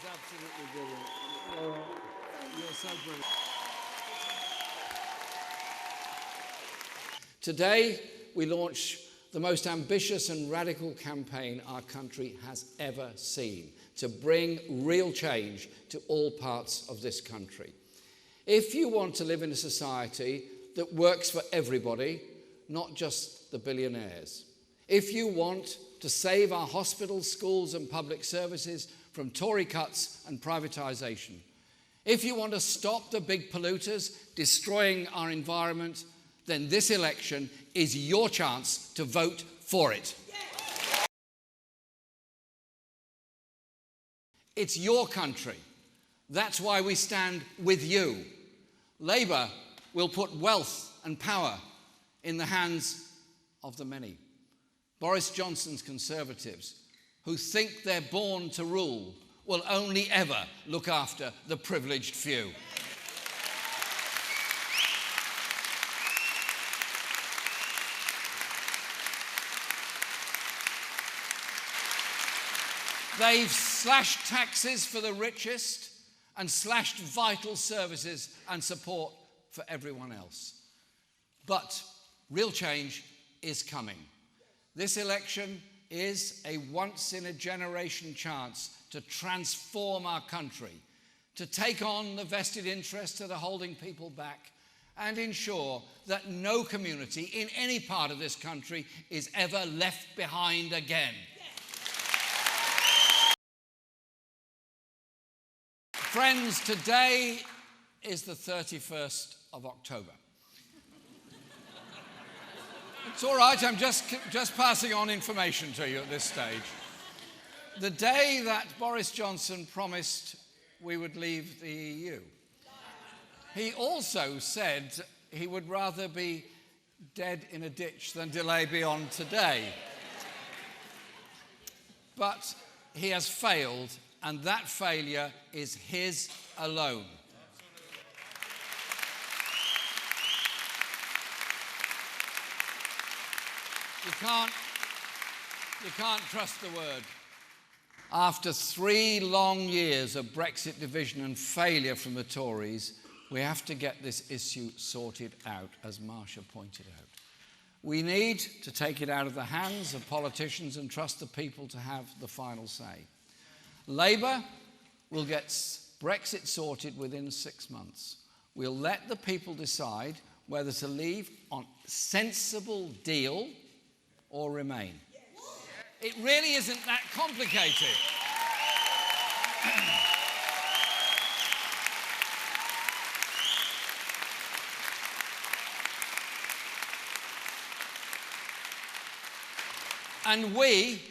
absolutely brilliant. You're so brilliant. Today, we launch the most ambitious and radical campaign our country has ever seen to bring real change to all parts of this country. If you want to live in a society that works for everybody, not just the billionaires, if you want to save our hospitals, schools and public services from Tory cuts and privatisation, if you want to stop the big polluters destroying our environment, then this election is your chance to vote for it. Yes. It's your country. That's why we stand with you. Labour will put wealth and power in the hands of the many. Boris Johnson's Conservatives, who think they're born to rule, will only ever look after the privileged few. They've slashed taxes for the richest and slashed vital services and support for everyone else. But real change is coming. This election is a once-in-a-generation chance to transform our country, to take on the vested interests that are holding people back, and ensure that no community in any part of this country is ever left behind again. Friends, today is the 31st of October. It's all right, I'm just passing on information to you at this stage. The day that Boris Johnson promised we would leave the EU. He also said he would rather be dead in a ditch than delay beyond today. But he has failed, and that failure is his alone. You can't trust the word. After 3 long years of Brexit division and failure from the Tories, we have to get this issue sorted out, as Marsha pointed out. We need to take it out of the hands of politicians and trust the people to have the final say. Labour will get Brexit sorted within 6 months. We'll let the people decide whether to leave on a sensible deal or remain. It really isn't that complicated. And we,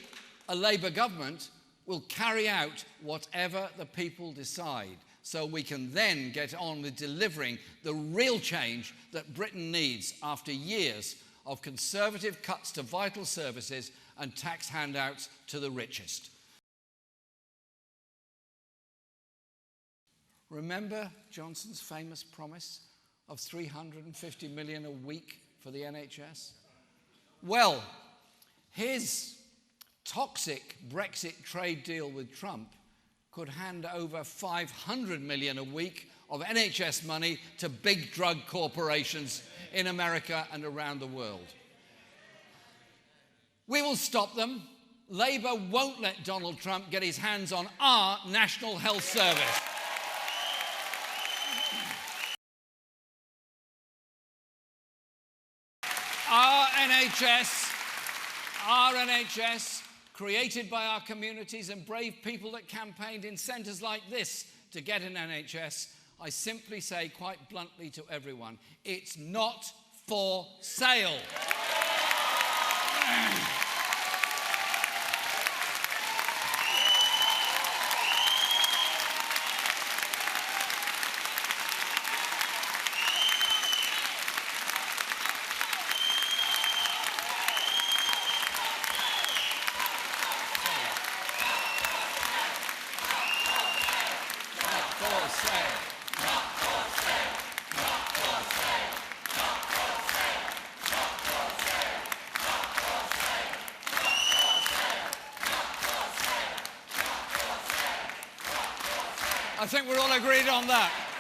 a Labour government, will carry out whatever the people decide, so we can then get on with delivering the real change that Britain needs after years of Conservative cuts to vital services and tax handouts to the richest. Remember Johnson's famous promise of £350 million a week for the NHS? Well, his toxic Brexit trade deal with Trump could hand over $500 million a week of NHS money to big drug corporations in America and around the world. We will stop them. Labour won't let Donald Trump get his hands on our National Health Service. Our NHS, created by our communities and brave people that campaigned in centres like this to get an NHS, I simply say quite bluntly to everyone, it's not for sale. I think we're all agreed on that.